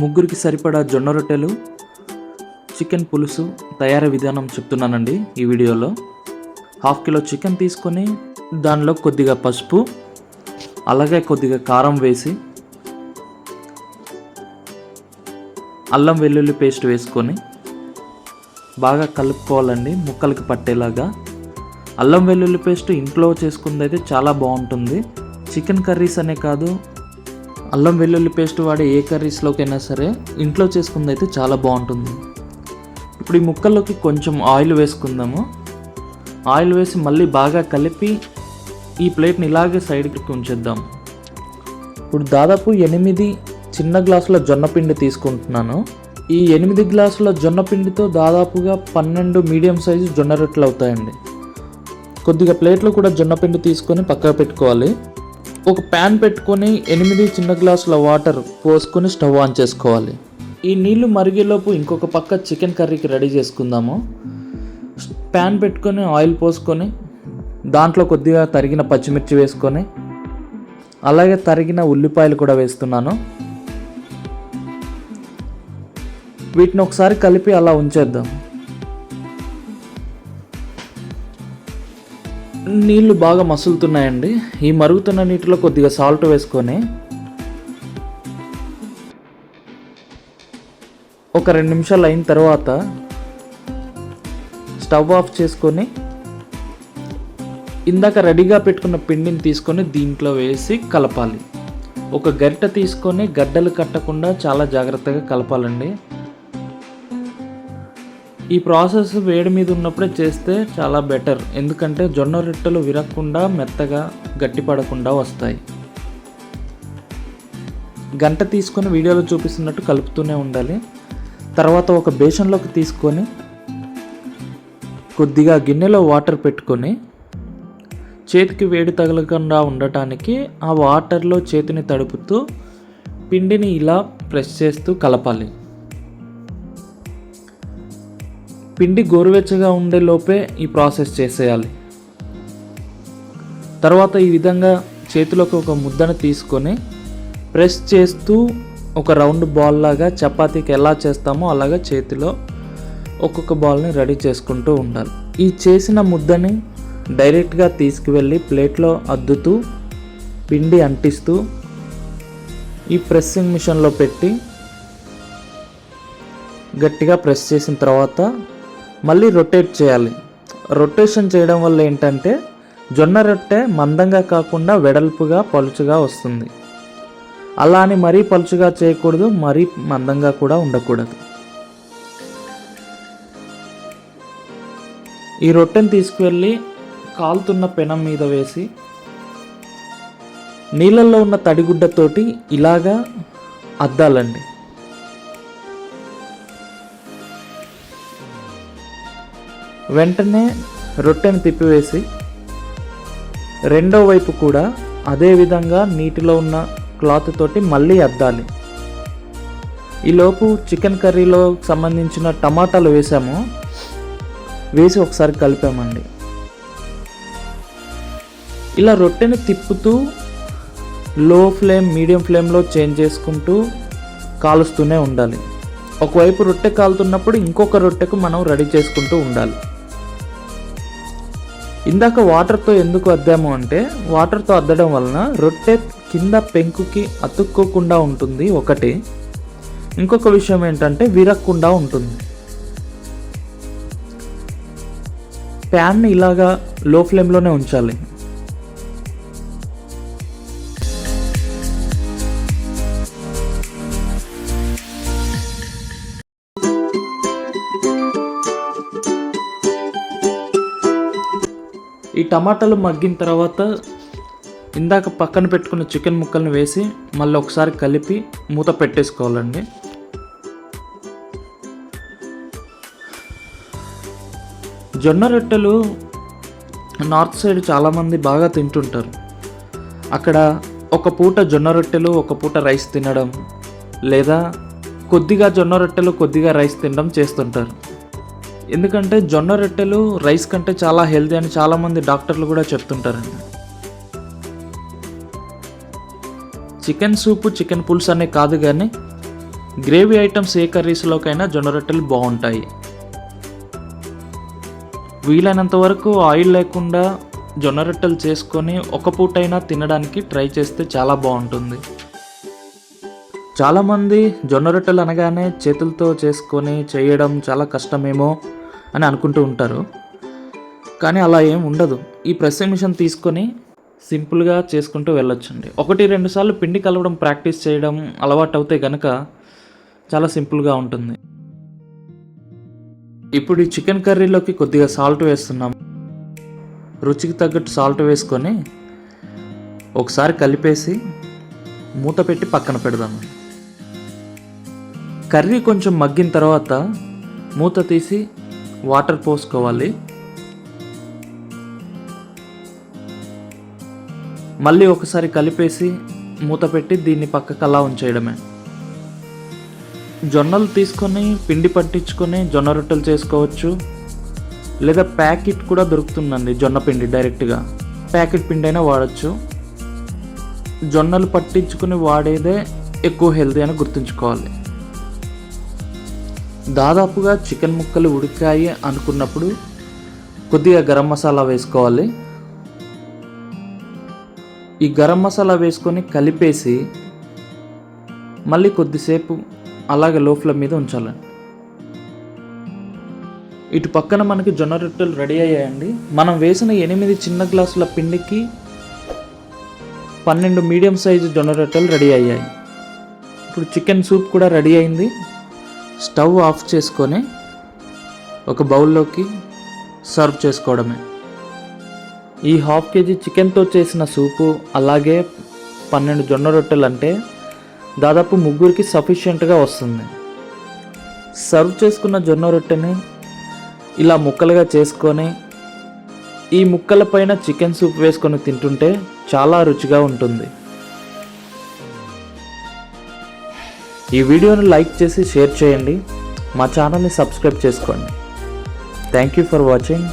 ముగ్గురికి సరిపడా జొన్న రొట్టెలు, చికెన్ పులుసు తయారీ విధానం చెప్తున్నానండి ఈ వీడియోలో. 1/2 కిలో చికెన్ తీసుకొని దానిలో కొద్దిగా పసుపు, అలాగే కొద్దిగా కారం వేసి అల్లం వెల్లుల్లి పేస్ట్ వేసుకొని బాగా కలుపుకోవాలండి, ముక్కలకి పట్టేలాగా. అల్లం వెల్లుల్లి పేస్ట్ ఇంట్లో చేసుకుంది అయితే చాలా బాగుంటుంది. చికెన్ కర్రీస్ అనే కాదు, అల్లం వెల్లుల్లి పేస్ట్ వాడే ఏ కర్రీస్లోకైనా సరే ఇంట్లో చేసుకుంది అయితే చాలా బాగుంటుంది. ఇప్పుడు ఈ ముక్కల్లోకి కొంచెం ఆయిల్ వేసుకుందాము. ఆయిల్ వేసి మళ్ళీ బాగా కలిపి ఈ ప్లేట్ని ఇలాగే సైడ్కి ఉంచేద్దాం. ఇప్పుడు దాదాపు 8 చిన్న గ్లాసుల జొన్న పిండి తీసుకుంటున్నాను. ఈ 8 గ్లాసుల జొన్న పిండితో దాదాపుగా 12 మీడియం సైజు జొన్న రొట్టెలు అవుతాయండి. కొద్దిగా ప్లేట్లో కూడా జొన్న పిండి తీసుకొని పక్కకు పెట్టుకోవాలి. ఒక ప్యాన్ పెట్టుకొని 8 చిన్న గ్లాసుల వాటర్ పోసుకొని స్టవ్ ఆన్ చేసుకోవాలి. ఈ నీళ్లు మరిగేలోపు ఇంకొక పక్క చికెన్ కర్రీకి రెడీ చేసుకుందాము. ప్యాన్ పెట్టుకొని ఆయిల్ పోసుకొని దాంట్లో కొద్దిగా తరిగిన పచ్చిమిర్చి వేసుకొని అలాగే తరిగిన ఉల్లిపాయలు కూడా వేస్తున్నాను. వీటిని ఒకసారి కలిపి అలా ఉంచేద్దాం. నీళ్లు బాగా మసులుతున్నాయండి. ఈ మరుగుతున్న నీటిలో కొద్దిగా సాల్ట్ వేసుకొని ఒక 2 నిమిషాలు అయిన తర్వాత స్టవ్ ఆఫ్ చేసుకొని ఇందాక రెడీగా పెట్టుకున్న పిండిని తీసుకొని దీంట్లో వేసి కలపాలి. ఒక గరిటె తీసుకొని గడ్డలు కట్టకుండా చాలా జాగ్రత్తగా కలపాలండి. ఈ ప్రాసెస్ వేడి మీద ఉన్నప్పుడే చేస్తే చాలా బెటర్, ఎందుకంటే జొన్న రొట్టెలు విరగకుండా మెత్తగా గట్టిపడకుండా వస్తాయి. గంట తీసుకొని వీడియోలో చూపిస్తున్నట్టు కలుపుతూనే ఉండాలి. తర్వాత ఒక బేషన్లోకి తీసుకొని కొద్దిగా గిన్నెలో వాటర్ పెట్టుకొని చేతికి వేడి తగలకుండా ఉండటానికి ఆ వాటర్లో చేతిని తడుపుతూ పిండిని ఇలా ప్రెస్ చేస్తూ కలపాలి. పిండి గోరువెచ్చగా ఉండే లోపే ఈ ప్రాసెస్ చేసేయాలి. తర్వాత ఈ విధంగా చేతిలోకి ఒక ముద్దను తీసుకొని ప్రెస్ చేస్తూ ఒక రౌండ్ బాల్ లాగా చపాతీకి ఎలా చేస్తామో అలాగా చేతిలో ఒక్కొక్క బాల్ని రెడీ చేసుకుంటూ ఉండాలి. ఈ చేసిన ముద్దని డైరెక్ట్గా తీసుకువెళ్ళి ప్లేట్లో అద్దుతూ పిండి అంటిస్తూ ఈ ప్రెస్సింగ్ మిషన్లో పెట్టి గట్టిగా ప్రెస్ చేసిన తర్వాత మళ్ళీ రొటేట్ చేయాలి. రొటేషన్ చేయడం వల్ల ఏంటంటే జొన్న రొట్టె మందంగా కాకుండా వెడల్పుగా పలుచుగా వస్తుంది. అలా అని మరీ పలుచుగా చేయకూడదు, మరీ మందంగా కూడా ఉండకూడదు. ఈ రొట్టెని తీసుకువెళ్ళి కాలుతున్న పెనం మీద వేసి నీళ్ళల్లో ఉన్న తడిగుడ్డతోటి ఇలాగా అద్దాలండి. వెంటనే రొట్టెను తిప్పివేసి రెండో వైపు కూడా అదే విధంగా నీటిలో ఉన్న క్లాత్ తోటి మళ్ళీ అద్దాలి. ఈలోపు చికెన్ కర్రీలో సంబంధించిన టమాటాలు వేసి ఒకసారి కలిపామండి. ఇలా రొట్టెని తిప్పుతూ లో ఫ్లేమ్, మీడియం ఫ్లేమ్లో చేంజ్ చేసుకుంటూ కాలుస్తూనే ఉండాలి. ఒకవైపు రొట్టె కాలుతున్నప్పుడు ఇంకొక రొట్టెకు మనం రెడీ చేసుకుంటూ ఉండాలి. ఇందాక వాటర్తో ఎందుకు అద్దాము అంటే వాటర్తో అద్దడం వలన రొట్టె కింద పెంకుకి అతుక్కోకుండా ఉంటుంది ఒకటి. ఇంకొక విషయం ఏంటంటే విరగకుండా ఉంటుంది. ప్యాన్ని ఇలాగా లో ఫ్లేమ్లోనే ఉంచాలి. ఈ టమాటాలు మగ్గిన తర్వాత ఇందాక పక్కన పెట్టుకున్న చికెన్ ముక్కల్ని వేసి మళ్ళీ ఒకసారి కలిపి మూత పెట్టేసుకోవాలండి. జొన్న రొట్టెలు నార్త్ సైడ్ చాలామంది బాగా తింటుంటారు. అక్కడ ఒక పూట జొన్న రొట్టెలు ఒక పూట రైస్ తినడం, లేదా కొద్దిగా జొన్న రొట్టెలు కొద్దిగా రైస్ తినడం చేస్తుంటారు. ఎందుకంటే జొన్న రొట్టెలు రైస్ కంటే చాలా హెల్తీ అని చాలామంది డాక్టర్లు కూడా చెప్తుంటారండి. చికెన్ సూపు, చికెన్ పులుసు అనే కాదు, కానీ గ్రేవీ ఐటమ్స్ ఏ కర్రీస్లోకైనా జొన్న రొట్టెలు బాగుంటాయి. వీలైనంత వరకు ఆయిల్ లేకుండా జొన్న రొట్టెలు చేసుకొని ఒక పూటైనా తినడానికి ట్రై చేస్తే చాలా బాగుంటుంది. చాలామంది జొన్న రొట్టెలు అనగానే చేతులతో చేసుకొని చేయడం చాలా కష్టమేమో అని అనుకుంటూ ఉంటారు. కానీ అలా ఏం ఉండదు. ఈ ప్రెస్సింగ్ మిషన్ తీసుకొని సింపుల్గా చేసుకుంటూ వెళ్ళొచ్చండి. 1-2 సార్లు పిండి కలవడం ప్రాక్టీస్ చేయడం అలవాటు అవుతే కనుక చాలా సింపుల్గా ఉంటుంది. ఇప్పుడు ఈ చికెన్ కర్రీలోకి కొద్దిగా సాల్ట్ వేస్తున్నాం. రుచికి తగ్గట్టు సాల్ట్ వేసుకొని ఒకసారి కలిపేసి మూత పెట్టి పక్కన పెడదాము. కర్రీ కొంచెం మగ్గిన తర్వాత మూత తీసి వాటర్ పోసుకోవాలి. మళ్ళీ ఒకసారి కలిపేసి మూత పెట్టి దీన్ని పక్కకు అలా ఉంచేయడమే. జొన్నలు తీసుకొని పిండి పట్టించుకొని జొన్న రొట్టెలు చేసుకోవచ్చు. లేదా ప్యాకెట్ కూడా దొరుకుతుందండి జొన్న పిండి, డైరెక్ట్గా ప్యాకెట్ పిండి అయినా వాడచ్చు. జొన్నలు పట్టించుకుని వాడేదే ఎక్కువ హెల్తీ అని గుర్తుంచుకోవాలి. దాదాపుగా చికెన్ ముక్కలు ఉడికాయి అనుకున్నప్పుడు కొద్దిగా గరం మసాలా వేసుకోవాలి. ఈ గరం మసాలా వేసుకొని కలిపేసి మళ్ళీ కొద్దిసేపు అలాగే లో ఫ్లేమ్ మీద ఉంచాలండి. ఇటు పక్కన మనకి జొన్న రొట్టెలు రెడీ అయ్యాయండి. మనం వేసిన 8 చిన్న గ్లాసుల పిండికి 12 మీడియం సైజు జొన్న రొట్టెలు రెడీ అయ్యాయి. ఇప్పుడు చికెన్ సూప్ కూడా రెడీ అయింది. స్టవ్ ఆఫ్ చేసుకొని ఒక బౌల్లోకి సర్వ్ చేసుకోవడమే. ఈ 1/2 kg చికెన్తో చేసిన సూపు అలాగే 12 జొన్న రొట్టెలు అంటే దాదాపు 3కి సఫిషియెంట్గా వస్తుంది. సర్వ్ చేసుకున్న జొన్న రొట్టెని ఇలా ముక్కలుగా చేసుకొని ఈ ముక్కల పైన చికెన్ సూప్ వేసుకొని తింటుంటే చాలా రుచిగా ఉంటుంది. ఈ వీడియోని లైక్ చేసి షేర్ చేయండి. మా ఛానల్ని సబ్స్క్రైబ్ చేసుకోండి. Thank you for watching.